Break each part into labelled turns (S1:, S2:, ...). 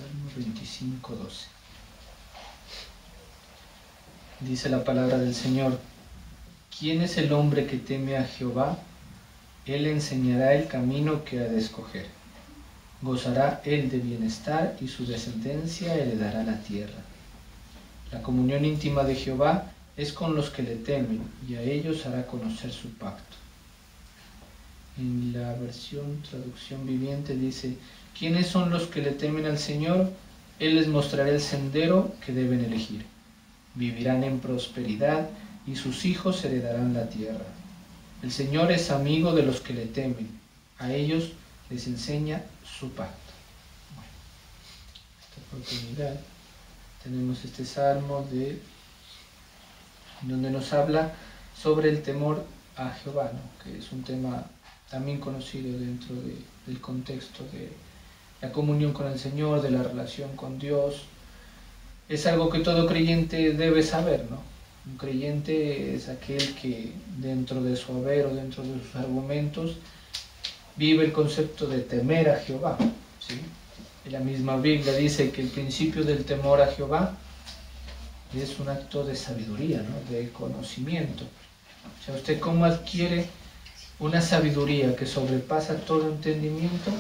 S1: Salmo 25, 12. Dice la palabra del Señor: ¿Quién es el hombre que teme a Jehová? Él enseñará el camino que ha de escoger. Gozará él de bienestar y su descendencia heredará la tierra. La comunión íntima de Jehová es con los que le temen, y a ellos hará conocer su pacto. En la versión traducción viviente dice: ¿quiénes son los que le temen al Señor? Él les mostrará el sendero que deben elegir. Vivirán en prosperidad y sus hijos heredarán la tierra. El Señor es amigo de los que le temen, a ellos les enseña su pacto. Bueno, esta oportunidad tenemos este salmo donde nos habla sobre el temor a Jehová, ¿no? Que es un tema también conocido dentro del contexto de la comunión con el Señor, de la relación con Dios. Es algo que todo creyente debe saber, ¿no? Un creyente es aquel que dentro de su haber o dentro de sus argumentos vive el concepto de temer a Jehová, ¿sí? Y la misma Biblia dice que el principio del temor a Jehová es un acto de sabiduría, ¿no? De conocimiento. O sea, ¿usted cómo adquiere una sabiduría que sobrepasa todo entendimiento?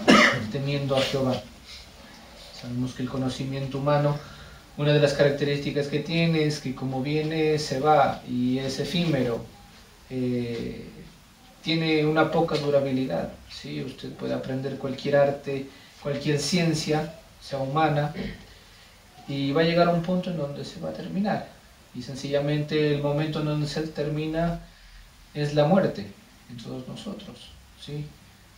S1: Temiendo a Jehová. Sabemos que el conocimiento humano, una de las características que tiene es que como viene, se va y es efímero, tiene una poca durabilidad, ¿sí? Usted puede aprender cualquier arte, cualquier ciencia, sea humana, y va a llegar a un punto en donde se va a terminar. Y sencillamente el momento en donde se termina es la muerte en todos nosotros, ¿sí?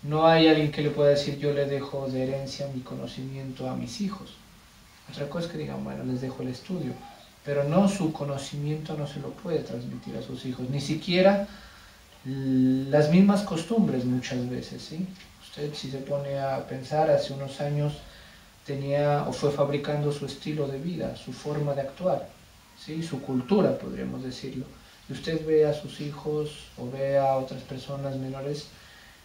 S1: No hay alguien que le pueda decir: yo le dejo de herencia mi conocimiento a mis hijos. Otra cosa es que digan: bueno, les dejo el estudio, pero no, su conocimiento no se lo puede transmitir a sus hijos, ni siquiera las mismas costumbres muchas veces, ¿sí? Usted, si se pone a pensar, hace unos años tenía o fue fabricando su estilo de vida, su forma de actuar, ¿sí? Su cultura, podríamos decirlo. Y usted ve a sus hijos o ve a otras personas menores,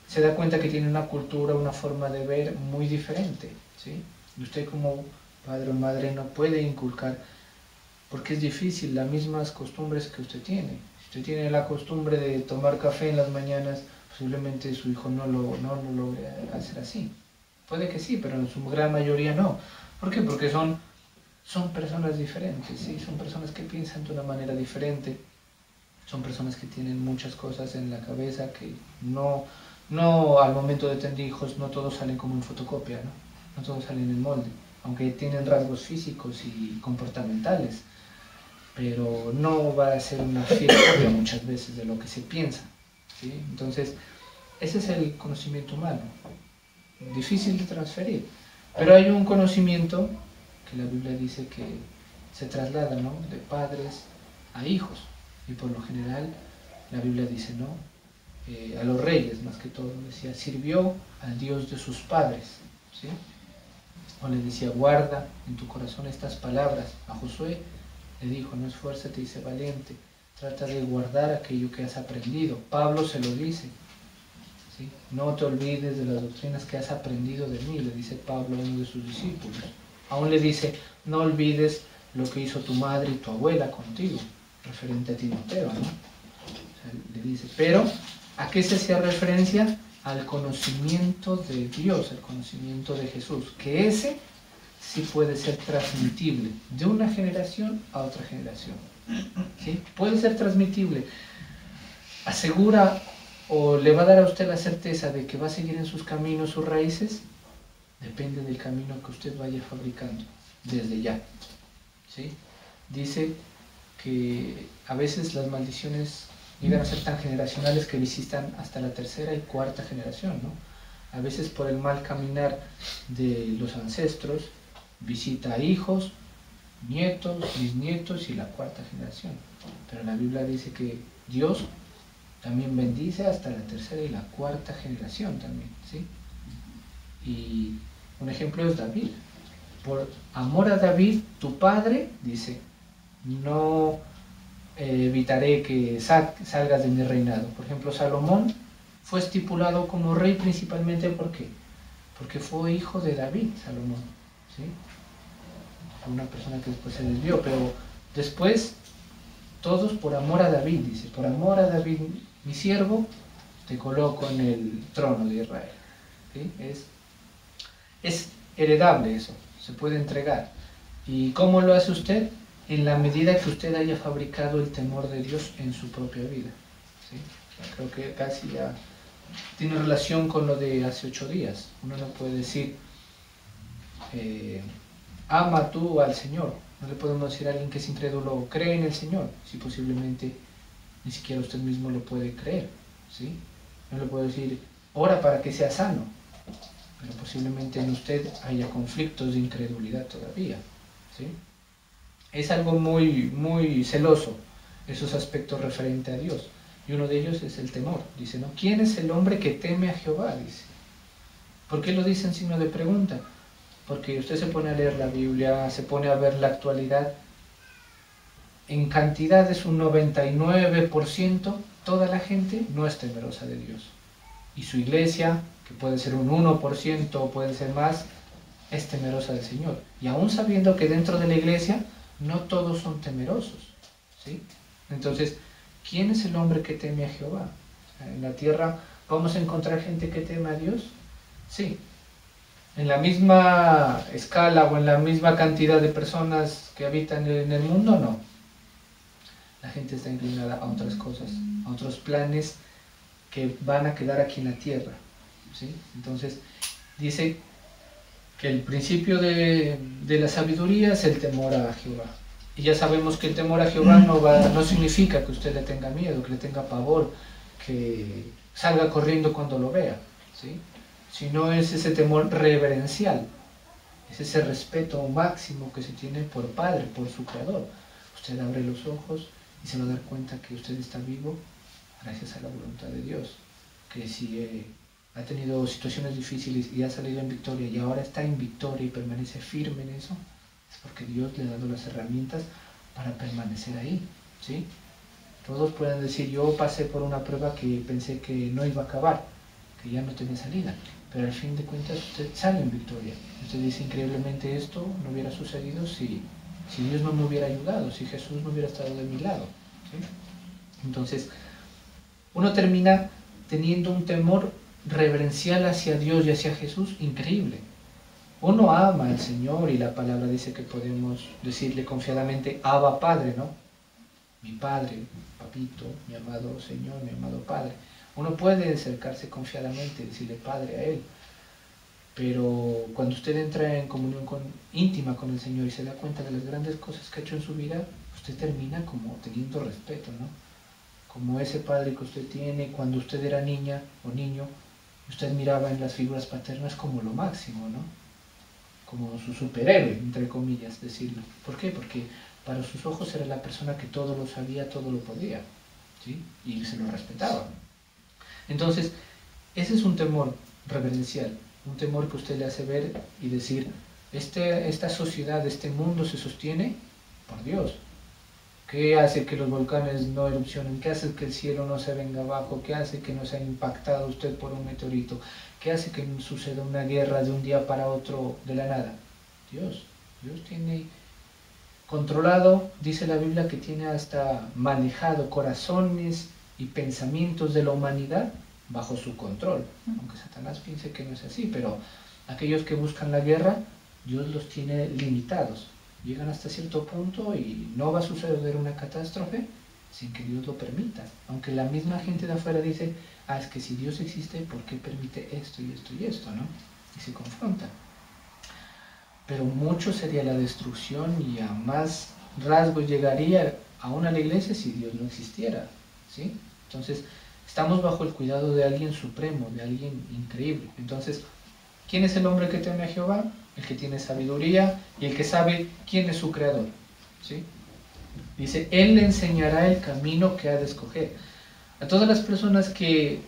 S1: se da cuenta que tiene una cultura, una forma de ver muy diferente, ¿sí? Y usted como padre o madre no puede inculcar, porque es difícil, las mismas costumbres que usted tiene. Si usted tiene la costumbre de tomar café en las mañanas, posiblemente su hijo no lo logre hacer así. Puede que sí, pero en su gran mayoría no. ¿Por qué? Porque son personas diferentes, ¿sí? Son personas que piensan de una manera diferente. Son personas que tienen muchas cosas en la cabeza que no al momento de tener hijos, no todos salen como en fotocopia, ¿no? No todos salen en molde, aunque tienen rasgos físicos y comportamentales, pero no va a ser una fiel copia muchas veces de lo que se piensa, ¿sí? Entonces, ese es el conocimiento humano, difícil de transferir, pero hay un conocimiento que la Biblia dice que se traslada, ¿no? De padres a hijos, y por lo general la Biblia dice, ¿no? A los reyes, más que todo, decía: sirvió al Dios de sus padres, ¿sí? O le decía: guarda en tu corazón estas palabras. A Josué le dijo: no esfuérzate y sé valiente, trata de guardar aquello que has aprendido. Pablo se lo dice, ¿sí? No te olvides de las doctrinas que has aprendido de mí, le dice Pablo a uno de sus discípulos. Aún le dice: no olvides lo que hizo tu madre y tu abuela contigo, referente a Timoteo, ¿no? O sea, le dice, pero ¿a qué se hacía referencia? Al conocimiento de Dios, al conocimiento de Jesús, que ese sí puede ser transmitible de una generación a otra generación, ¿sí? Puede ser transmitible. ¿Asegura o le va a dar a usted la certeza de que va a seguir en sus caminos, sus raíces? Depende del camino que usted vaya fabricando desde ya, ¿sí? Dice que a veces las maldiciones llegan a ser tan generacionales que visitan hasta la tercera y cuarta generación, ¿no? A veces por el mal caminar de los ancestros visita a hijos, nietos, bisnietos y la cuarta generación. Pero la Biblia dice que Dios también bendice hasta la tercera y la cuarta generación también, ¿sí? Y un ejemplo es David. Por amor a David, tu padre, dice, no evitaré que salgas de mi reinado. Por ejemplo, Salomón fue estipulado como rey principalmente, ¿por qué? Porque fue hijo de David, Salomón, ¿sí? fue una persona que después se desvió, pero después todos por amor a David, dice, por amor a David, mi siervo, te coloco en el trono de Israel. ¿Sí? Es heredable eso, se puede entregar. ¿Y cómo lo hace usted? En la medida que usted haya fabricado el temor de Dios en su propia vida. ¿Sí? Creo que casi ya tiene relación con lo de hace 8 días. Uno no puede decir, ama tú al Señor. No le podemos decir a alguien que es incrédulo, cree en el Señor, si posiblemente ni siquiera usted mismo lo puede creer. ¿Sí? No le puedo decir, ora para que sea sano, pero posiblemente en usted haya conflictos de incredulidad todavía. ¿Sí? Es algo muy, muy celoso, esos aspectos referentes a Dios. Y uno de ellos es el temor. Dice, ¿no? ¿Quién es el hombre que teme a Jehová? Dice. ¿Por qué lo dice en signo de pregunta? Porque usted se pone a leer la Biblia, se pone a ver la actualidad. En cantidad es un 99%, toda la gente no es temerosa de Dios. Y su iglesia, que puede ser un 1% o puede ser más, es temerosa del Señor. Y aún sabiendo que dentro de la iglesia no todos son temerosos. ¿Sí? Entonces, ¿quién es el hombre que teme a Jehová? En la tierra vamos a encontrar gente que teme a Dios. Sí. En la misma escala o en la misma cantidad de personas que habitan en el mundo, no. La gente está inclinada a otras cosas, a otros planes que van a quedar aquí en la tierra. ¿Sí? Entonces, dice que el principio de la sabiduría es el temor a Jehová. Y ya sabemos que el temor a Jehová no significa que usted le tenga miedo, que le tenga pavor, que salga corriendo cuando lo vea, ¿sí? Sino es ese temor reverencial, es ese respeto máximo que se tiene por Padre, por su Creador. Usted abre los ojos y se va a dar cuenta que usted está vivo gracias a la voluntad de Dios, que si ha tenido situaciones difíciles y ha salido en victoria y ahora está en victoria y permanece firme en eso, es porque Dios le ha dado las herramientas para permanecer ahí, ¿sí? Todos pueden decir, yo pasé por una prueba que pensé que no iba a acabar, que ya no tenía salida, pero al fin de cuentas usted sale en victoria. Usted dice, increíblemente esto no hubiera sucedido si Dios no me hubiera ayudado, si Jesús no hubiera estado de mi lado, ¿sí? Entonces, uno termina teniendo un temor reverencial hacia Dios y hacia Jesús increíble. Uno ama al Señor y la palabra dice que podemos decirle confiadamente, Abba Padre, ¿no? Mi Padre, Papito, mi amado Señor, mi amado Padre. Uno puede acercarse confiadamente, decirle Padre a Él, pero cuando usted entra en comunión íntima con el Señor y se da cuenta de las grandes cosas que ha hecho en su vida, usted termina como teniendo respeto, ¿no? Como ese padre que usted tiene cuando usted era niña o niño, usted miraba en las figuras paternas como lo máximo, ¿no? Como su superhéroe, entre comillas, decirlo. ¿Por qué? Porque para sus ojos era la persona que todo lo sabía, todo lo podía, ¿sí? Y se lo respetaba. Entonces, ese es un temor reverencial, un temor que usted le hace ver y decir, esta sociedad, este mundo se sostiene por Dios. ¿Qué hace que los volcanes no erupcionen? ¿Qué hace que el cielo no se venga abajo? ¿Qué hace que no sea impactado usted por un meteorito? ¿Qué hace que suceda una guerra de un día para otro de la nada? Dios. Dios tiene controlado, dice la Biblia, que tiene hasta manejado corazones y pensamientos de la humanidad bajo su control. Aunque Satanás piense que no es así, pero aquellos que buscan la guerra, Dios los tiene limitados. Llegan hasta cierto punto y no va a suceder una catástrofe sin que Dios lo permita. Aunque la misma gente de afuera dice, es que si Dios existe, ¿por qué permite esto y esto y esto, no? Y se confrontan. Pero mucho sería la destrucción y a más rasgos llegaría aún a la iglesia si Dios no existiera, ¿sí? Entonces, estamos bajo el cuidado de alguien supremo, de alguien increíble. Entonces, ¿quién es el hombre que teme a Jehová? El que tiene sabiduría y el que sabe quién es su creador, ¿sí? Dice, Él le enseñará el camino que ha de escoger. A todas las personas que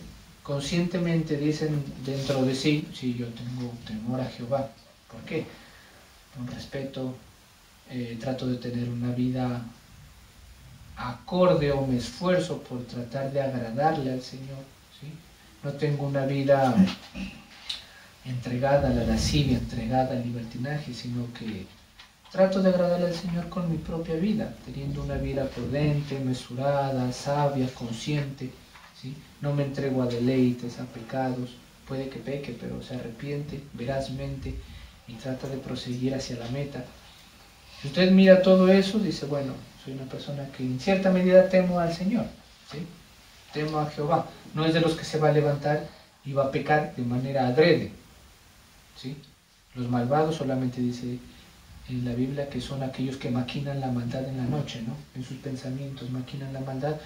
S1: conscientemente dicen dentro de sí, yo tengo temor a Jehová. ¿Por qué? Con respeto, trato de tener una vida acorde o me esfuerzo por tratar de agradarle al Señor, ¿sí? No tengo una vida entregada a la lascivia, entregada al libertinaje, sino que trato de agradarle al Señor con mi propia vida, teniendo una vida prudente, mesurada, sabia, consciente, ¿sí? No me entrego a deleites, a pecados, puede que peque, pero se arrepiente verazmente y trata de proseguir hacia la meta. Si usted mira todo eso, dice, bueno, soy una persona que en cierta medida temo al Señor, ¿sí? Temo a Jehová. No es de los que se va a levantar y va a pecar de manera adrede, ¿sí? Los malvados solamente dice en la Biblia que son aquellos que maquinan la maldad en la noche, ¿no? En sus pensamientos maquinan la maldad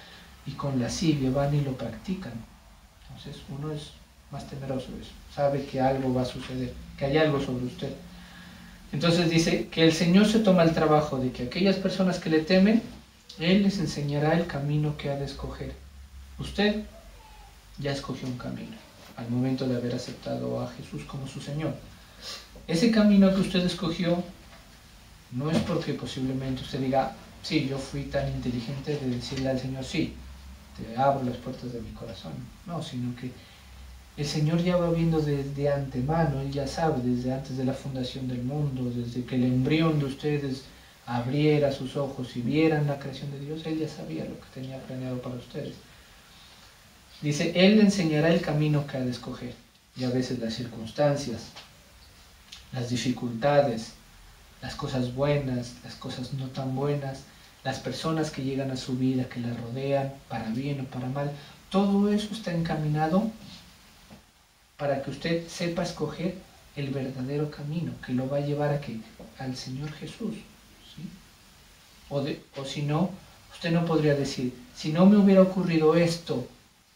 S1: y con lascivia van y lo practican. Entonces uno es más temeroso de eso, sabe que algo va a suceder, que hay algo sobre usted. Entonces dice que el Señor se toma el trabajo de que aquellas personas que le temen, Él les enseñará el camino que ha de escoger. Usted ya escogió un camino al momento de haber aceptado a Jesús como su Señor. Ese camino que usted escogió no es porque posiblemente usted diga, sí, yo fui tan inteligente de decirle al Señor, sí, te abro las puertas de mi corazón. No, sino que el Señor ya va viendo desde antemano, Él ya sabe, desde antes de la fundación del mundo, desde que el embrión de ustedes abriera sus ojos y vieran la creación de Dios, Él ya sabía lo que tenía planeado para ustedes. Dice, Él le enseñará el camino que ha de escoger. Y a veces las circunstancias, las dificultades, las cosas buenas, las cosas no tan buenas, las personas que llegan a su vida, que la rodean, para bien o para mal, todo eso está encaminado para que usted sepa escoger el verdadero camino, que lo va a llevar a ¿qué? Al Señor Jesús, ¿sí? O si no, usted no podría decir, si no me hubiera ocurrido esto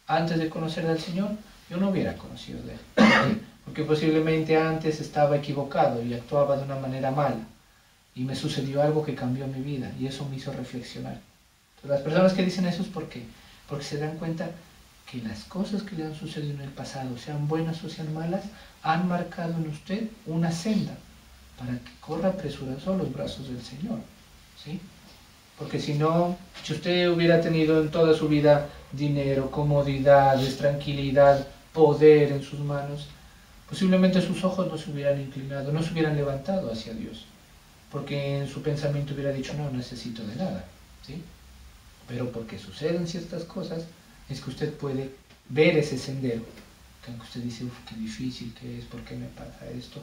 S1: antes de conocer al Señor, yo no hubiera conocido de Él. Porque posiblemente antes estaba equivocado y actuaba de una manera mala. Y me sucedió algo que cambió mi vida y eso me hizo reflexionar. Entonces, las personas que dicen eso es porque se dan cuenta que las cosas que le han sucedido en el pasado, sean buenas o sean malas, han marcado en usted una senda para que corra presuroso a los brazos del Señor, ¿sí? Porque si no, si usted hubiera tenido en toda su vida dinero, comodidades, tranquilidad, poder en sus manos, posiblemente sus ojos no se hubieran inclinado, no se hubieran levantado hacia Dios, porque en su pensamiento hubiera dicho, no necesito de nada, ¿sí? Pero porque suceden ciertas cosas, es que usted puede ver ese sendero, que aunque usted dice, uff, qué difícil que es, ¿por qué me pasa esto?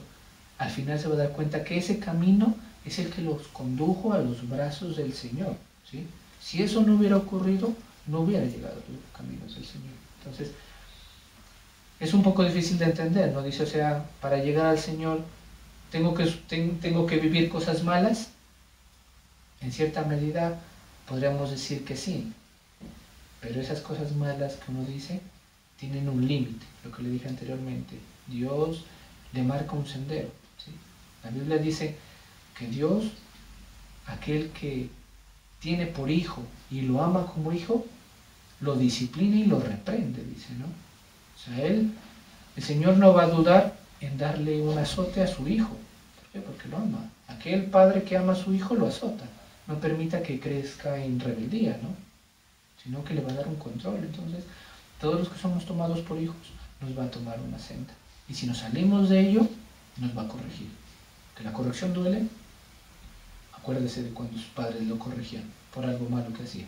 S1: Al final se va a dar cuenta que ese camino es el que los condujo a los brazos del Señor, ¿sí? Si eso no hubiera ocurrido, no hubiera llegado a los caminos del Señor. Entonces, es un poco difícil de entender, ¿no? Dice, o sea, para llegar al Señor, ¿tengo que vivir cosas malas? En cierta medida, podríamos decir que sí, pero esas cosas malas que uno dice tienen un límite, lo que le dije anteriormente. Dios le marca un sendero, ¿sí? La Biblia dice que Dios, aquel que tiene por hijo y lo ama como hijo, lo disciplina y lo reprende, dice, ¿no? O sea, el Señor no va a dudar en darle un azote a su hijo. ¿Por qué? Porque lo ama. Aquel padre que ama a su hijo lo azota. No permita que crezca en rebeldía, ¿no? Sino que le va a dar un control. Entonces, todos los que somos tomados por hijos, nos va a tomar una senda. Y si nos salimos de ello, nos va a corregir. Que la corrección duele. Acuérdese de cuando sus padres lo corregían por algo malo que hacía.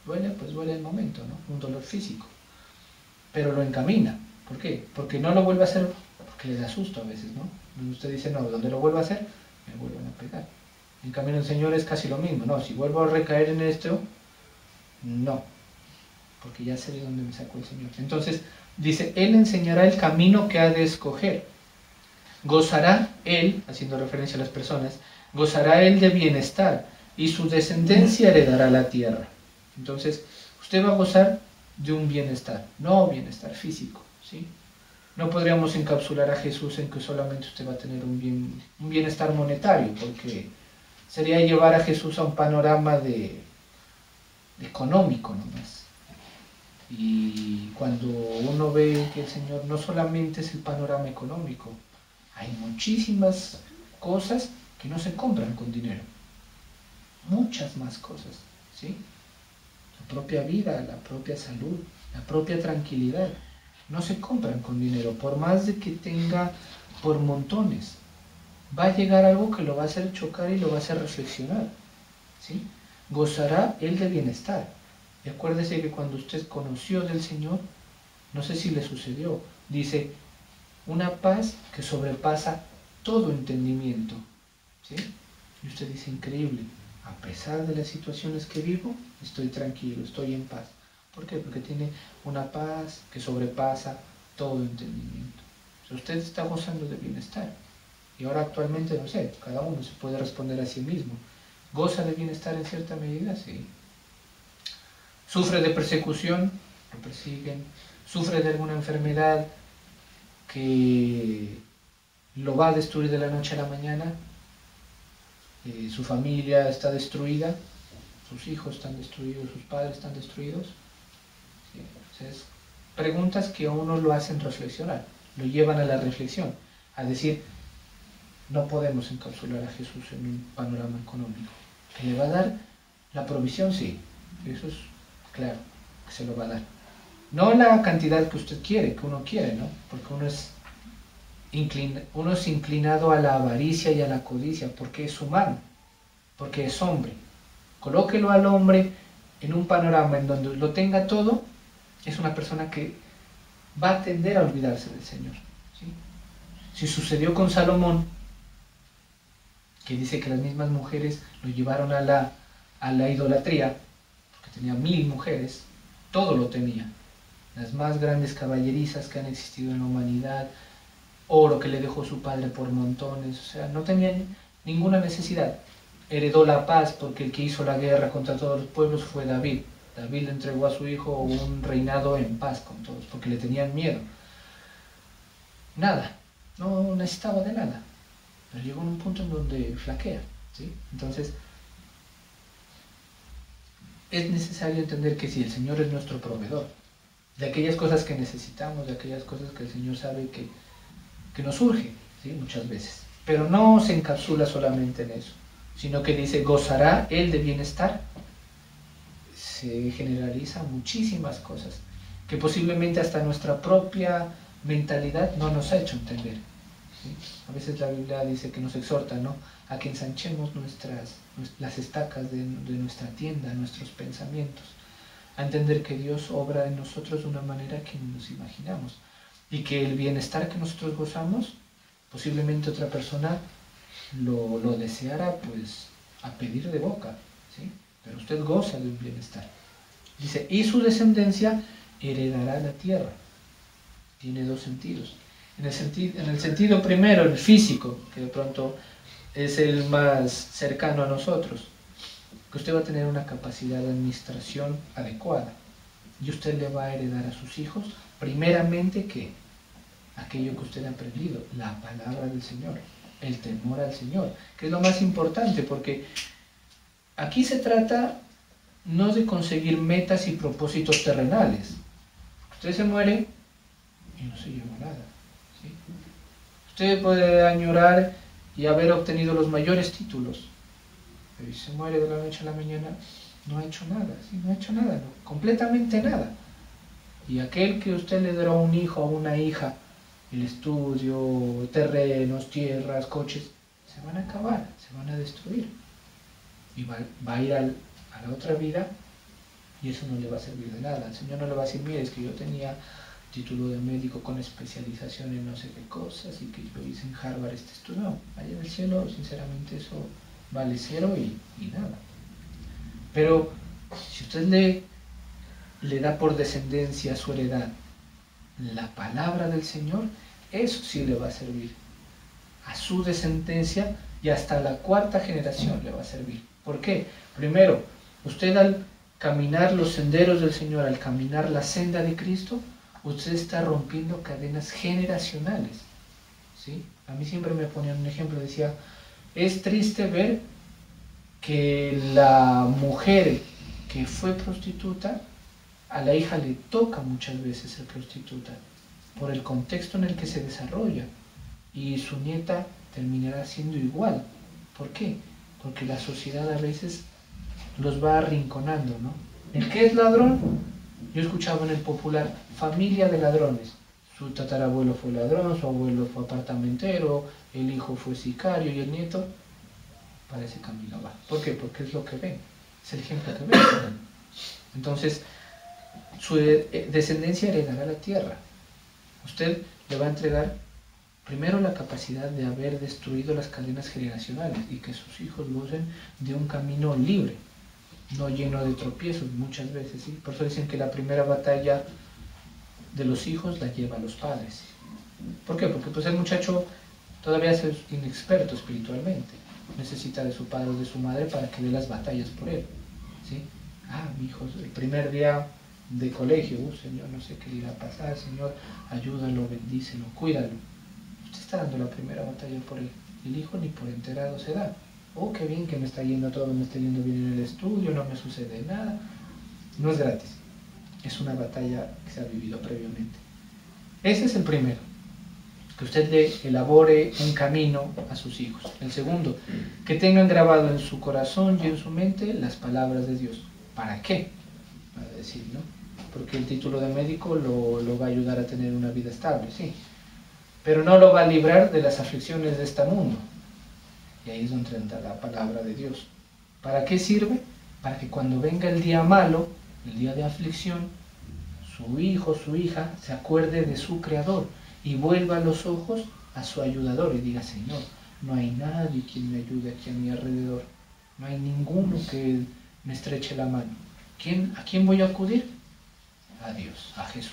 S1: Duele, pues duele el momento, ¿no? Un dolor físico. Pero lo encamina. ¿Por qué? Porque no lo vuelve a hacer, porque le da susto a veces, ¿no? Usted dice, no, donde lo vuelva a hacer, me vuelven a pegar. En cambio, el Señor es casi lo mismo, no, si vuelvo a recaer en esto, no, porque ya sé de dónde me sacó el Señor. Entonces, dice, Él enseñará el camino que ha de escoger. Gozará Él, haciendo referencia a las personas, gozará Él de bienestar, y su descendencia heredará la tierra. Entonces, usted va a gozar de un bienestar, no bienestar físico, ¿sí? No podríamos encapsular a Jesús en que solamente usted va a tener un bienestar monetario, porque sería llevar a Jesús a un panorama económico nomás. Y cuando uno ve que el Señor no solamente es el panorama económico, hay muchísimas cosas que no se compran con dinero. Muchas más cosas, ¿sí? La propia vida, la propia salud, la propia tranquilidad, no se compran con dinero, por más de que tenga por montones. va a llegar algo que lo va a hacer chocar y lo va a hacer reflexionar, ¿sí? Gozará él de bienestar. Y acuérdese que cuando usted conoció del Señor, no sé si le sucedió, dice, una paz que sobrepasa todo entendimiento, ¿sí? Y usted dice, increíble, a pesar de las situaciones que vivo, estoy tranquilo, estoy en paz. ¿Por qué? Porque tiene una paz que sobrepasa todo entendimiento. O sea, usted está gozando de bienestar. Y ahora actualmente, no sé, cada uno se puede responder a sí mismo. ¿Goza de bienestar en cierta medida? Sí. ¿Sufre de persecución? Lo persiguen. ¿Sufre de alguna enfermedad que lo va a destruir de la noche a la mañana? ¿Su familia está destruida? ¿Sus hijos están destruidos? ¿Sus padres están destruidos? Sí. Entonces, preguntas que a uno lo hacen reflexionar, lo llevan a la reflexión, a decir, no podemos encapsular a Jesús en un panorama económico. ¿Que le va a dar la provisión? Sí, eso es claro, que se lo va a dar. No la cantidad que usted quiere, que uno quiere, ¿no? Porque uno es inclinado a la avaricia y a la codicia, porque es humano, porque es hombre. Colóquelo al hombre en un panorama en donde lo tenga todo, es una persona que va a tender a olvidarse del Señor, ¿sí? Si sucedió con Salomón, que dice que las mismas mujeres lo llevaron a la idolatría, porque tenía 1000 mujeres, todo lo tenía, las más grandes caballerizas que han existido en la humanidad, oro que le dejó su padre por montones, o sea, no tenía ninguna necesidad. Heredó la paz porque el que hizo la guerra contra todos los pueblos fue David. David le entregó a su hijo un reinado en paz con todos, porque le tenían miedo. Nada, no necesitaba de nada, pero llegó a un punto en donde flaquea, ¿sí? Entonces, es necesario entender que si el Señor es nuestro proveedor, de aquellas cosas que necesitamos, de aquellas cosas que el Señor sabe que nos surge, ¿sí? Muchas veces, pero no se encapsula solamente en eso, sino que dice, gozará él de bienestar. Se generaliza muchísimas cosas que posiblemente hasta nuestra propia mentalidad no nos ha hecho entender, ¿sí? A veces la Biblia dice que nos exhorta, ¿no?, a que ensanchemos las estacas de nuestra tienda, nuestros pensamientos, a entender que Dios obra en nosotros de una manera que ni nos imaginamos, y que el bienestar que nosotros gozamos, posiblemente otra persona lo deseara pues a pedir de boca, ¿sí? Pero usted goza de un bienestar. Dice, y su descendencia heredará la tierra. Tiene dos sentidos. En el sentido primero, el físico, que de pronto es el más cercano a nosotros, que usted va a tener una capacidad de administración adecuada. Y usted le va a heredar a sus hijos, primeramente, ¿qué? Aquello que usted ha aprendido, la palabra del Señor, el temor al Señor, que es lo más importante, porque aquí se trata no de conseguir metas y propósitos terrenales. Usted se muere y no se llevó nada, ¿sí? Usted puede añorar y haber obtenido los mayores títulos, pero si se muere de la noche a la mañana, no ha hecho nada, ¿sí? No ha hecho nada, no, completamente nada. Y aquel que usted le dará a un hijo o una hija, el estudio, terrenos, tierras, coches, se van a acabar, se van a destruir. Y va a ir a la otra vida y eso no le va a servir de nada. El Señor no le va a decir, mire, es que yo tenía título de médico con especialización en no sé qué cosas y que yo hice en Harvard este estudio. No, allá en el cielo, sinceramente, eso vale cero y nada. Pero si usted le da por descendencia a su heredad la palabra del Señor, eso sí le va a servir a su descendencia y hasta la 4ª generación le va a servir. ¿Por qué? Primero, usted al caminar los senderos del Señor, al caminar la senda de Cristo, usted está rompiendo cadenas generacionales, ¿sí? A mí siempre me ponían un ejemplo, decía, es triste ver que la mujer que fue prostituta, a la hija le toca muchas veces ser prostituta, por el contexto en el que se desarrolla, y su nieta terminará siendo igual. ¿Por qué? Porque la sociedad a veces los va arrinconando, ¿no? ¿El qué es ladrón? Yo escuchaba en el popular, familia de ladrones. Su tatarabuelo fue ladrón, su abuelo fue apartamentero, el hijo fue sicario y el nieto para ese camino va. ¿Por qué? Porque es lo que ven, es el ejemplo que ven. Entonces, su descendencia heredará la tierra. Usted le va a entregar primero la capacidad de haber destruido las cadenas generacionales y que sus hijos gocen de un camino libre, no lleno de tropiezos muchas veces, ¿sí? Por eso dicen que la primera batalla de los hijos la lleva a los padres. ¿Por qué? Porque pues el muchacho todavía es inexperto espiritualmente, necesita de su padre o de su madre para que dé las batallas por él, ¿sí? Mi hijo, el primer día de colegio, Señor, no sé qué le irá a pasar, Señor, ayúdalo, bendícelo, cuídalo. Usted está dando la primera batalla por él. El hijo ni por enterado se da. Qué bien que me está yendo todo, me está yendo bien en el estudio, no me sucede nada. No es gratis. Es una batalla que se ha vivido previamente. Ese es el primero. Que usted le elabore un camino a sus hijos. El segundo, que tengan grabado en su corazón y en su mente las palabras de Dios. ¿Para qué? Para decir, ¿no? Porque el título de médico lo va a ayudar a tener una vida estable, sí. Pero no lo va a librar de las aflicciones de este mundo. Y ahí es donde entra la palabra de Dios. ¿Para qué sirve? Para que cuando venga el día malo, el día de aflicción, su hijo, su hija, se acuerde de su Creador y vuelva los ojos a su ayudador y diga, Señor, no hay nadie quien me ayude aquí a mi alrededor. No hay ninguno que me estreche la mano. ¿A quién voy a acudir? A Dios, a Jesús.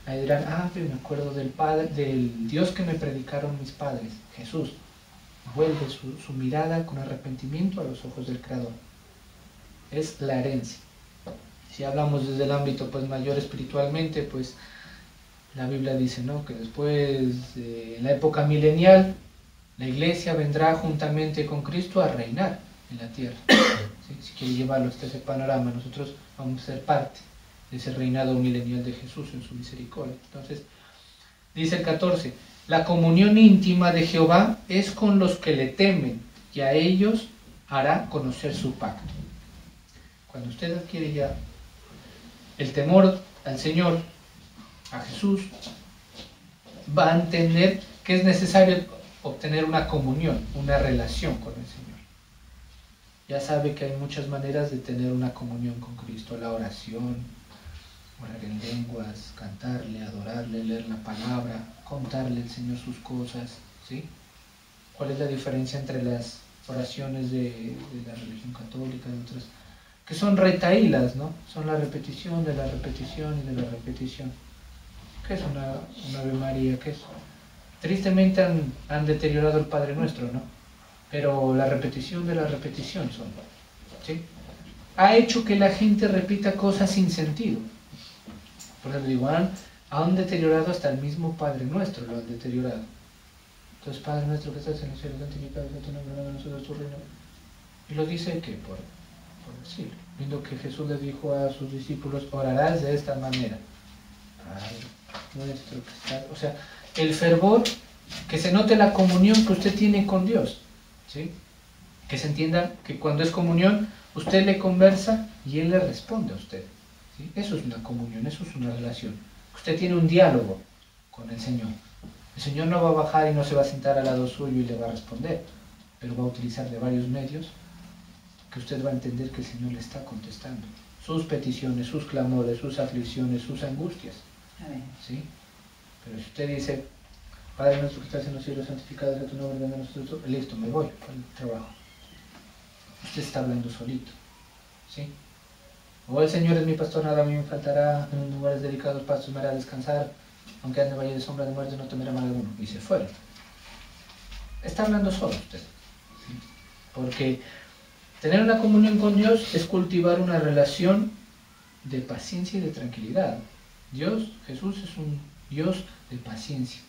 S1: Ahí dirán, me acuerdo del Dios que me predicaron mis padres, Jesús. Vuelve su mirada con arrepentimiento a los ojos del Creador. Es la herencia. Si hablamos desde el ámbito pues mayor espiritualmente, pues la Biblia dice, ¿no?, que después de la época milenial, la iglesia vendrá juntamente con Cristo a reinar en la tierra. ¿Sí? Si quiere llevarlo hasta ese panorama, nosotros vamos a ser parte de ese reinado milenial de Jesús en su misericordia. Entonces, dice el 14, la comunión íntima de Jehová es con los que le temen, y a ellos hará conocer su pacto. Cuando usted adquiere ya el temor al Señor, a Jesús, va a entender que es necesario obtener una comunión, una relación con el Señor. Ya sabe que hay muchas maneras de tener una comunión con Cristo: la oración, orar en lenguas, cantarle, adorarle, leer la palabra, contarle al Señor sus cosas, ¿sí? ¿Cuál es la diferencia entre las oraciones de la religión católica y otras? Que son retahílas, ¿no? Son la repetición de la repetición y de la repetición. ¿Qué es una Ave María? ¿Qué es? Tristemente han deteriorado el Padre Nuestro, ¿no? Pero la repetición de la repetición son, ¿sí? Ha hecho que la gente repita cosas sin sentido. Por eso digo, han deteriorado hasta el mismo Padre Nuestro, lo han deteriorado. Entonces, Padre Nuestro que estás en el cielo, santificado sea tu nombre, venga a nosotros tu reino. Y lo dice que por decirlo, viendo que Jesús le dijo a sus discípulos, orarás de esta manera. Padre Nuestro que estás... O sea, el fervor, que se note la comunión que usted tiene con Dios, ¿sí? Que se entienda que cuando es comunión, usted le conversa y Él le responde a usted, ¿sí? Eso es una comunión, eso es una relación. Usted tiene un diálogo con el Señor. El Señor no va a bajar y no se va a sentar al lado suyo y le va a responder, pero va a utilizar de varios medios que usted va a entender que el Señor le está contestando. Sus peticiones, sus clamores, sus aflicciones, sus angustias.
S2: Amén.
S1: ¿Sí? Pero si usted dice, Padre nuestro que estás en los cielos, santificado sea tu nombre, venga a nosotros, listo, me voy al trabajo. Usted está hablando solito, ¿sí? O el Señor es mi pastor, nada a mí me faltará, en lugares delicados pastos me hará descansar, aunque ande en valle de sombra de muerte no temerá mal alguno. Y se fueron. Está hablando solo usted, ¿sí? Porque tener una comunión con Dios es cultivar una relación de paciencia y de tranquilidad. Dios, Jesús, es un Dios de paciencia.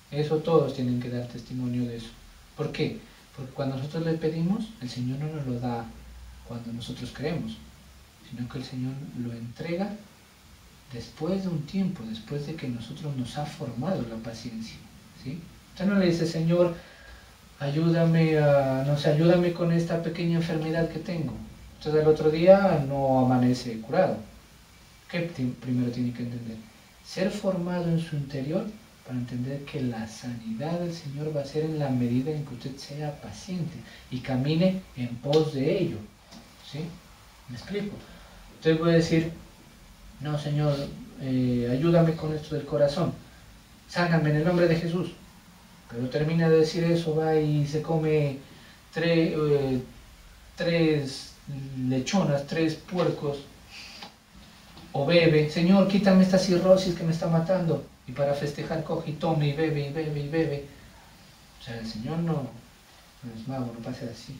S1: Eso todos tienen que dar testimonio de eso. ¿Por qué? Porque cuando nosotros le pedimos, el Señor no nos lo da cuando nosotros creemos, sino que el Señor lo entrega después de un tiempo, después de que nosotros nos ha formado la paciencia, ¿sí? Usted no le dice, Señor, ayúdame ayúdame con esta pequeña enfermedad que tengo. Entonces el otro día no amanece curado. ¿Qué primero tiene que entender? Ser formado en su interior para entender que la sanidad del Señor va a ser en la medida en que usted sea paciente y camine en pos de ello. ¿Sí? ¿Me explico? Usted puede decir, no, Señor, ayúdame con esto del corazón, sáname en el nombre de Jesús. Pero termina de decir eso, va y se come tres lechonas, 3 puercos, o bebe, Señor, quítame esta cirrosis que me está matando, y para festejar coge y tome y bebe y bebe y bebe. O sea, el Señor no es mago, no pasa así.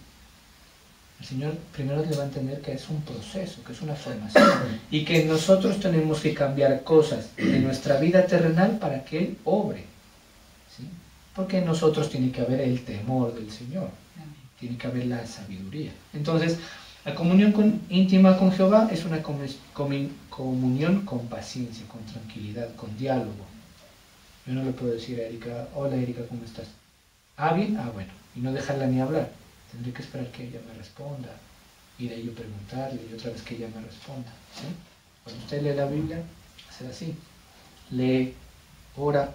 S1: El Señor primero le va a entender que es un proceso, que es una formación, y que nosotros tenemos que cambiar cosas de nuestra vida terrenal para que Él obre. ¿Sí? Porque en nosotros tiene que haber el temor del Señor, tiene que haber la sabiduría. Entonces, la comunión íntima con Jehová es una comunión con paciencia, con tranquilidad, con diálogo. Yo no le puedo decir a Erika, hola Erika, ¿cómo estás? Ah, bien, ah, bueno, y no dejarla ni hablar. Tendré que esperar que ella me responda, y de ahí yo preguntarle, y otra vez que ella me responda. ¿Sí? Cuando usted lee la Biblia, hacer así. Lee, ora,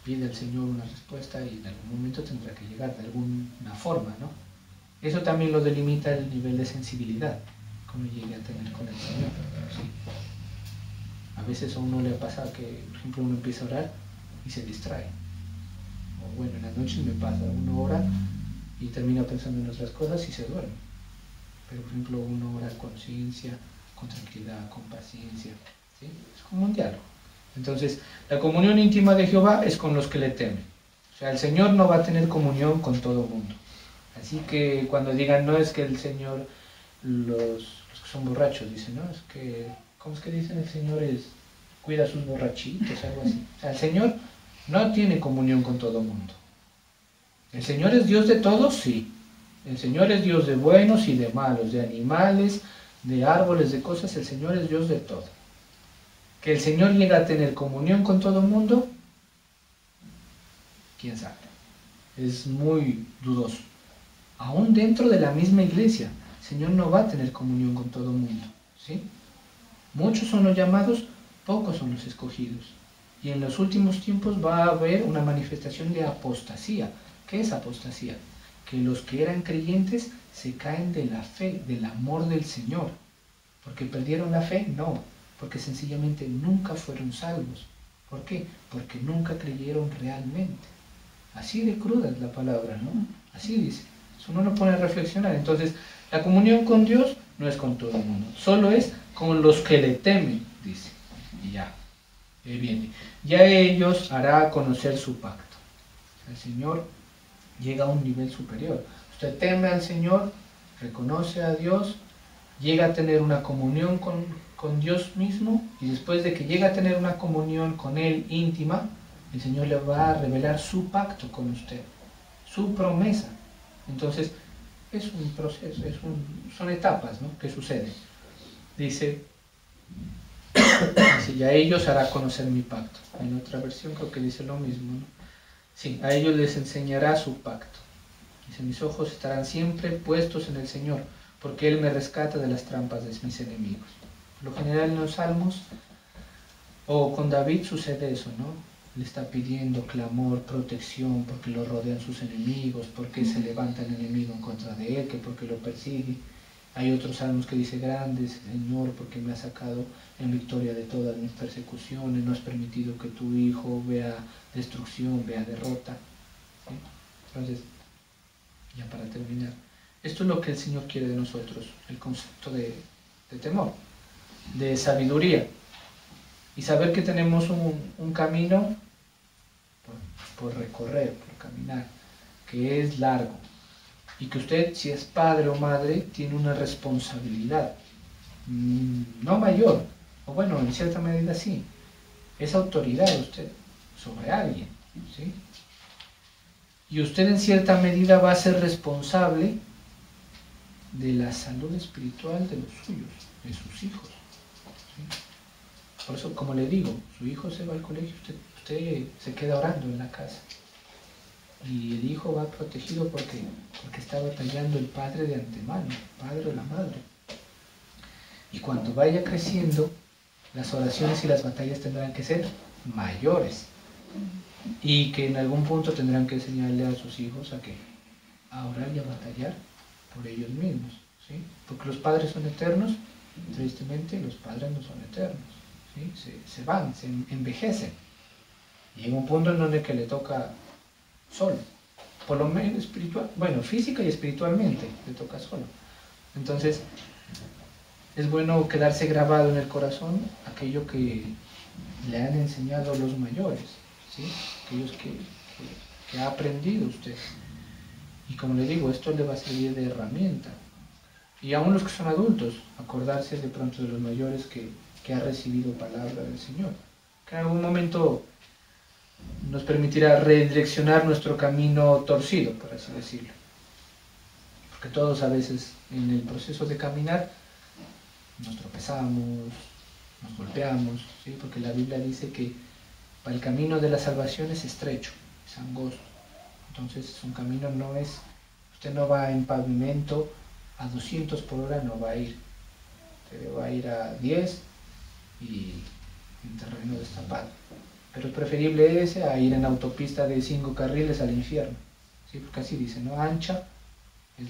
S1: pide al Señor una respuesta y en algún momento tendrá que llegar de alguna forma, ¿no? Eso también lo delimita el nivel de sensibilidad que uno llegue a tener con el Señor. ¿Sí? A veces a uno le ha pasado que, por ejemplo, uno empieza a orar y se distrae. O bueno, en las noches me pasa, uno ora y termina pensando en otras cosas y se duerme. Pero por ejemplo uno ora con conciencia, con tranquilidad, con paciencia. ¿Sí? Es como un diálogo. Entonces, la comunión íntima de Jehová es con los que le temen. O sea, el Señor no va a tener comunión con todo el mundo. Así que cuando digan, no es que el Señor, los que son borrachos, dicen, no, es que, ¿cómo es que dicen? El Señor cuida a sus borrachitos, algo así. O sea, el Señor no tiene comunión con todo el mundo. ¿El Señor es Dios de todos? Sí. El Señor es Dios de buenos y de malos, de animales, de árboles, de cosas. El Señor es Dios de todo. ¿Que el Señor llega a tener comunión con todo el mundo? ¿Quién sabe? Es muy dudoso. Aún dentro de la misma iglesia, el Señor no va a tener comunión con todo el mundo. ¿Sí? Muchos son los llamados, pocos son los escogidos. Y en los últimos tiempos va a haber una manifestación de apostasía. ¿Qué es apostasía? Que los que eran creyentes se caen de la fe, del amor del Señor. ¿Porque perdieron la fe? No, porque sencillamente nunca fueron salvos. ¿Por qué? Porque nunca creyeron realmente. Así de cruda es la palabra, ¿no? Así dice. Eso uno lo pone a reflexionar. Entonces, la comunión con Dios no es con todo el mundo, solo es con los que le temen, dice. Y ya, viene. Ya ellos hará conocer su pacto. El Señor llega a un nivel superior. Usted teme al Señor, reconoce a Dios, llega a tener una comunión con Dios mismo, y después de que llega a tener una comunión con Él íntima, el Señor le va a revelar su pacto con usted, su promesa. Entonces, es un proceso, son etapas, ¿no?, que suceden. Dice, y a ellos hará conocer mi pacto. En otra versión creo que dice lo mismo, ¿no? Sí, a ellos les enseñará su pacto. Dice, mis ojos estarán siempre puestos en el Señor, porque Él me rescata de las trampas de mis enemigos. Por lo general en los Salmos, o con David sucede eso, ¿no? Le está pidiendo clamor, protección, porque lo rodean sus enemigos, porque se levanta el enemigo en contra de él, que porque lo persigue. Hay otros salmos que dice, grande Señor, porque me has sacado en victoria de todas mis persecuciones, no has permitido que tu hijo vea destrucción, vea derrota. ¿Sí? Entonces, ya para terminar, esto es lo que el Señor quiere de nosotros, el concepto de temor, de sabiduría, y saber que tenemos un camino por recorrer, por caminar, que es largo, y que usted, si es padre o madre, tiene una responsabilidad, no mayor, o bueno, en cierta medida sí, es autoridad usted sobre alguien, ¿sí? Y usted en cierta medida va a ser responsable de la salud espiritual de los suyos, de sus hijos. ¿Sí? Por eso, como le digo, su hijo se va al colegio, usted se queda orando en la casa. Y el hijo va protegido porque está batallando el padre de antemano, el padre o la madre. Y cuando vaya creciendo, las oraciones y las batallas tendrán que ser mayores. y que en algún punto tendrán que enseñarle a sus hijos a orar y a batallar por ellos mismos, ¿sí? Porque los padres son eternos, tristemente los padres no son eternos, ¿sí? Se van, se envejecen, y llega un punto en donde que le toca solo, por lo menos espiritual, bueno, física y espiritualmente le toca solo. Entonces es bueno quedarse grabado en el corazón aquello que le han enseñado los mayores, ¿sí? Aquellos que ha aprendido usted. Y como le digo, esto le va a servir de herramienta. Y aún los que son adultos, acordarse de pronto de los mayores que ha recibido palabra del Señor, que en algún momento nos permitirá redireccionar nuestro camino torcido, por así decirlo. Porque todos a veces en el proceso de caminar nos tropezamos, nos golpeamos, ¿sí? Porque la Biblia dice que el camino de la salvación es estrecho, es angosto. Entonces un camino no es, usted no va en pavimento a 200 por hora, no va a ir. Usted va a ir a 10 y en terreno destapado. Pero es preferible ese a ir en autopista de 5 carriles al infierno, ¿sí? Porque así dice, ¿no? Ancha es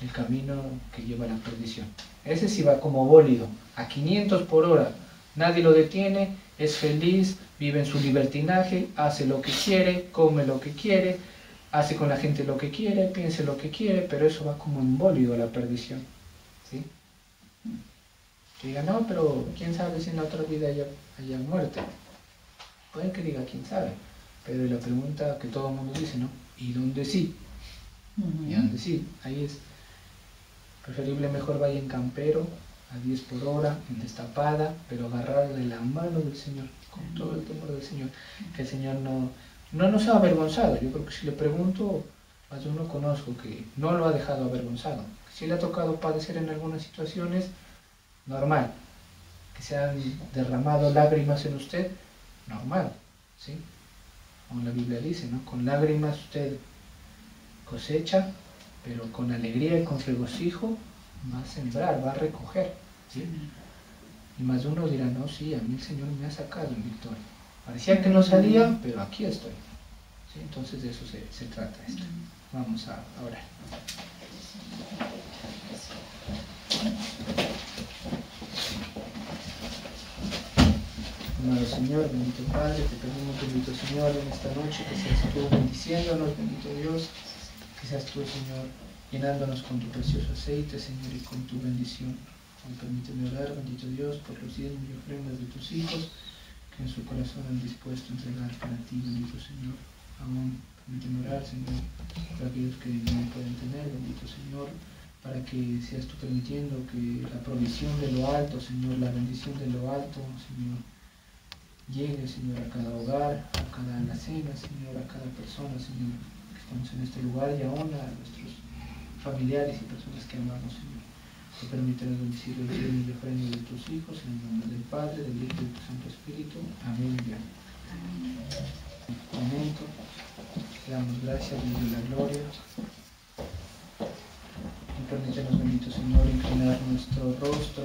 S1: el camino que lleva a la perdición. Ese sí va como bólido, a 500 por hora, nadie lo detiene, es feliz, vive en su libertinaje, hace lo que quiere, come lo que quiere, hace con la gente lo que quiere, piense lo que quiere, pero eso va como en bólido a la perdición, ¿sí? Que diga, no, pero quién sabe si en la otra vida haya muerte. Puede que diga, quién sabe, pero la pregunta que todo el mundo dice, ¿no? ¿Y dónde sí? ¿Y dónde sí? Ahí es. Preferible mejor vaya en campero, a 10 por hora, en destapada, pero agarrado de la mano del Señor, con todo el temor del Señor. Que el Señor no nos ha avergonzado. Yo creo que si le pregunto, más de uno conozco que no lo ha dejado avergonzado. Si le ha tocado padecer en algunas situaciones, normal. Que se han derramado lágrimas en usted, normal, ¿sí? Como la Biblia dice, ¿no? Con lágrimas usted cosecha, pero con alegría y con regocijo va a sembrar, va a recoger, ¿sí? Y más de uno dirá, no, sí, a mí el Señor me ha sacado en victoria. Parecía que no salía, pero aquí estoy, ¿sí? Entonces de eso se trata esto. Vamos a orar. Amado Señor, bendito Padre, te pedimos, bendito Señor, en esta noche que seas tú bendiciéndonos, bendito Dios, que seas tú, Señor, llenándonos con tu precioso aceite, Señor, y con tu bendición. Hoy permíteme orar, bendito Dios, por los diezmos y ofrendas de tus hijos, que en su corazón han dispuesto a entregar para ti, bendito Señor. Aún permíteme orar, Señor, por aquellos que no pueden tener, bendito Señor, para que seas tú permitiendo que la provisión de lo alto, Señor, la bendición de lo alto, Señor, llegue, Señor, a cada hogar, a cada alacena, Señor, a cada persona, Señor, que estamos en este lugar, y aún a nuestros familiares y personas que amamos, Señor. Que permítanos bendecir el cielo y el ofrenda de tus hijos, en el nombre del Padre, del Hijo y del Santo Espíritu. Amén. Momento, te damos gracias, Dios de la gloria. Y permítanos, bendito Señor, inclinar nuestro rostro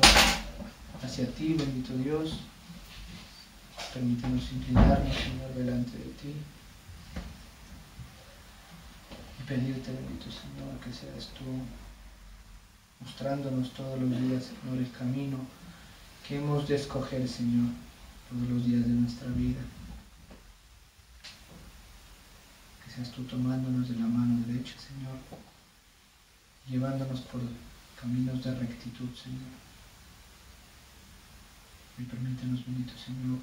S1: hacia ti, bendito Dios. Permítanos inclinarnos, Señor, delante de ti y pedirte, bendito Señor, que seas tú mostrándonos todos los días, Señor, el camino que hemos de escoger, Señor, todos los días de nuestra vida. Que seas tú tomándonos de la mano derecha, Señor, llevándonos por caminos de rectitud, Señor. Y permítanos, bendito Señor,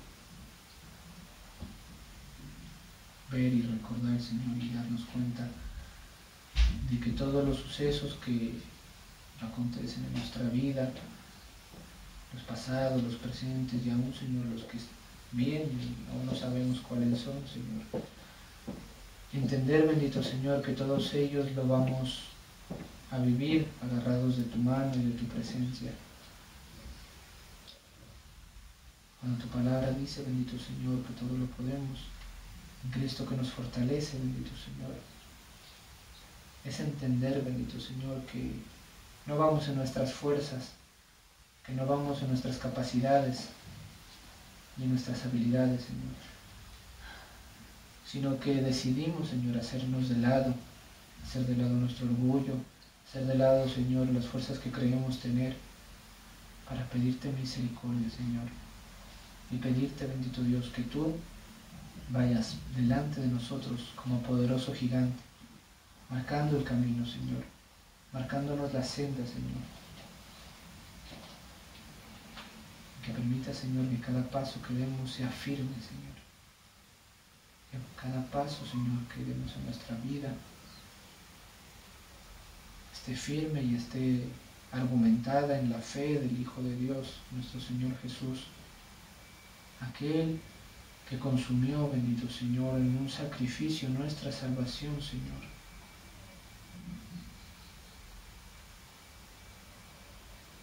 S1: ver y recordar, Señor, y darnos cuenta de que todos los sucesos que acontecen en nuestra vida, los pasados, los presentes y aún, Señor, los que vienen y aún no sabemos cuáles son, Señor. Y entender, bendito Señor, que todos ellos lo vamos a vivir agarrados de tu mano y de tu presencia. Cuando tu palabra dice, bendito Señor, que todo lo podemos en Cristo que nos fortalece, bendito Señor. Es entender, bendito Señor, que no vamos en nuestras fuerzas, que no vamos en nuestras capacidades ni en nuestras habilidades, Señor, sino que decidimos, Señor, hacernos de lado, hacer de lado nuestro orgullo, hacer de lado, Señor, las fuerzas que creemos tener, para pedirte misericordia, Señor, y pedirte, bendito Dios, que tú vayas delante de nosotros como poderoso gigante, marcando el camino, Señor, marcándonos la senda, Señor. Que permita, Señor, que cada paso que demos sea firme, Señor. Que cada paso, Señor, que demos en nuestra vida esté firme y esté argumentada en la fe del Hijo de Dios, nuestro Señor Jesús, aquel que consumió, bendito Señor, en un sacrificio nuestra salvación, Señor.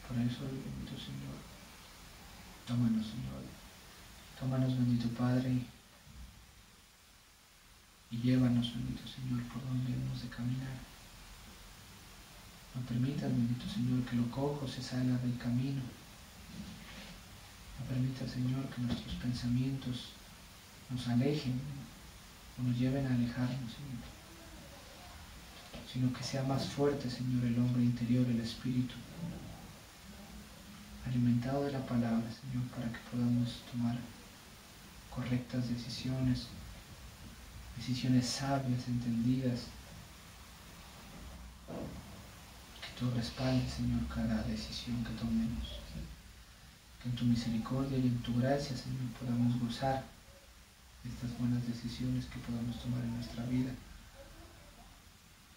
S1: Por eso, bendito Señor, tómanos, Señor, tómanos, bendito Padre, y llévanos, bendito Señor, por donde hemos de caminar. No permitas, bendito Señor, que lo cojo se salga del camino. No permitas, Señor, que nuestros pensamientos nos alejen o nos lleven a alejarnos, Señor. Sino que sea más fuerte, Señor, el hombre interior, el espíritu, alimentado de la palabra, Señor, para que podamos tomar correctas decisiones, decisiones sabias, entendidas. Que tú respaldes, Señor, cada decisión que tomemos. Que en tu misericordia y en tu gracia, Señor, podamos gozar de estas buenas decisiones que podamos tomar en nuestra vida,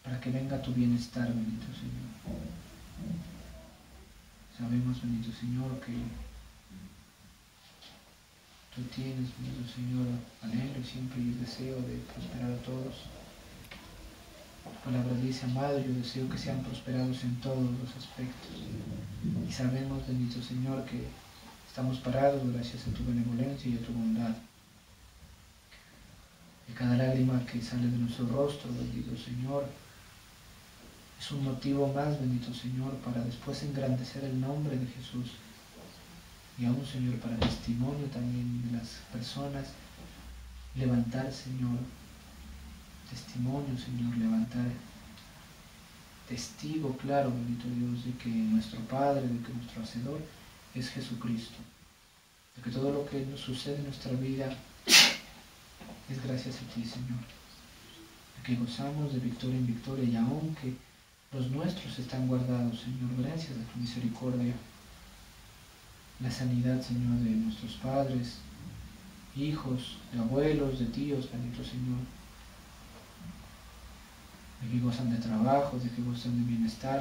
S1: para que venga tu bienestar, bendito Señor. Sabemos, bendito Señor, que tú tienes, bendito Señor, anhelo y siempre el deseo de prosperar a todos. Tu palabra dice, amado, yo deseo que sean prosperados en todos los aspectos. Y sabemos, bendito Señor, que estamos parados gracias a tu benevolencia y a tu bondad. Que cada lágrima que sale de nuestro rostro, bendito Señor, es un motivo más, bendito Señor, para después engrandecer el nombre de Jesús. Y aún, Señor, para testimonio también de las personas, levantar, Señor, testimonio, Señor, levantar testigo claro, bendito Dios, de que nuestro Padre, de que nuestro Hacedor es Jesucristo. De que todo lo que nos sucede en nuestra vida es gracias a ti, Señor. De que gozamos de victoria en victoria y aún que los nuestros están guardados, Señor, gracias a tu misericordia. La sanidad, Señor, de nuestros padres, hijos, de abuelos, de tíos, bendito Señor. De que gozan de trabajo, de que gozan de bienestar,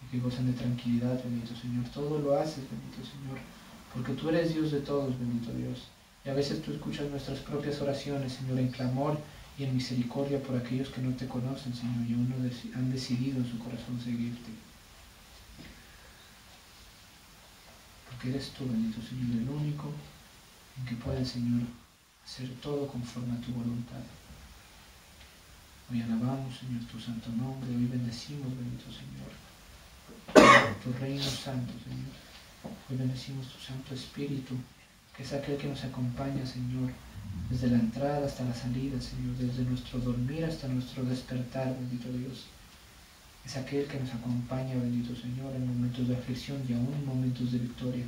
S1: de que gozan de tranquilidad, bendito Señor. Todo lo haces, bendito Señor, porque tú eres Dios de todos, bendito Dios. Y a veces tú escuchas nuestras propias oraciones, Señor, en clamor y en misericordia por aquellos que no te conocen, Señor, y aún no han decidido en su corazón seguirte. Porque eres tú, bendito Señor, el único en que puedes, Señor, hacer todo conforme a tu voluntad. Hoy alabamos, Señor, tu santo nombre, hoy bendecimos, bendito Señor, tu reino santo, Señor. Hoy bendecimos tu Santo Espíritu, que es aquel que nos acompaña, Señor, desde la entrada hasta la salida, Señor, desde nuestro dormir hasta nuestro despertar, bendito Dios. Es aquel que nos acompaña, bendito Señor, en momentos de aflicción y aún en momentos de victoria.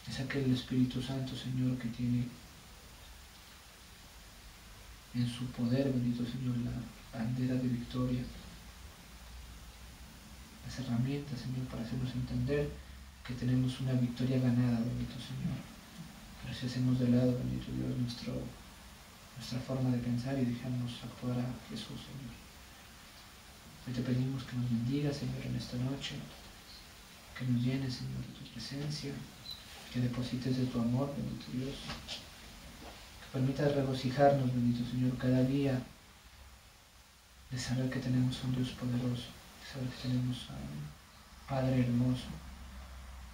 S1: Es aquel Espíritu Santo, Señor, que tiene en su poder, bendito Señor, la bandera de victoria, las herramientas, Señor, para hacernos entender que tenemos una victoria ganada, bendito Señor. Pero si hacemos de lado, bendito Dios, nuestra forma de pensar y dejamos actuar a Jesús, Señor. Hoy te pedimos que nos bendiga, Señor, en esta noche, que nos llenes, Señor, de tu presencia, que deposites de tu amor, bendito Dios, que permitas regocijarnos, bendito Señor, cada día de saber que tenemos un Dios poderoso, de saber que tenemos a un Padre hermoso,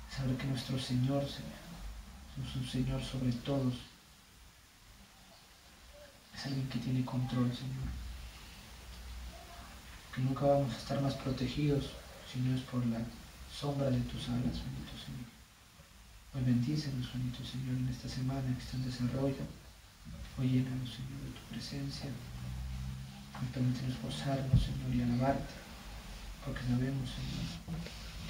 S1: de saber que nuestro Señor, es un Señor sobre todos, es alguien que tiene control, Señor, que nunca vamos a estar más protegidos si no es por la sombra de tus alas, bendito Señor. Hoy bendícenos, bendito Señor, en esta semana que está en desarrollo. Hoy llénanos, Señor, de tu presencia. Hoy permítenos gozarnos, Señor, y alabarte, porque sabemos, Señor,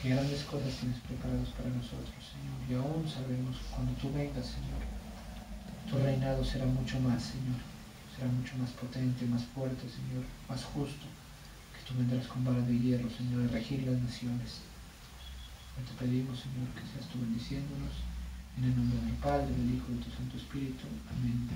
S1: que grandes cosas tienes preparadas para nosotros, Señor. Y aún sabemos que cuando tú vengas, Señor, tu reinado será mucho más, Señor. Será mucho más potente, más fuerte, Señor, más justo. Que tú vendrás con vara de hierro, Señor, a regir las naciones. Hoy te pedimos, Señor, que seas tú bendiciéndonos. En el nombre del Padre, del Hijo y de tu Santo Espíritu. Amén.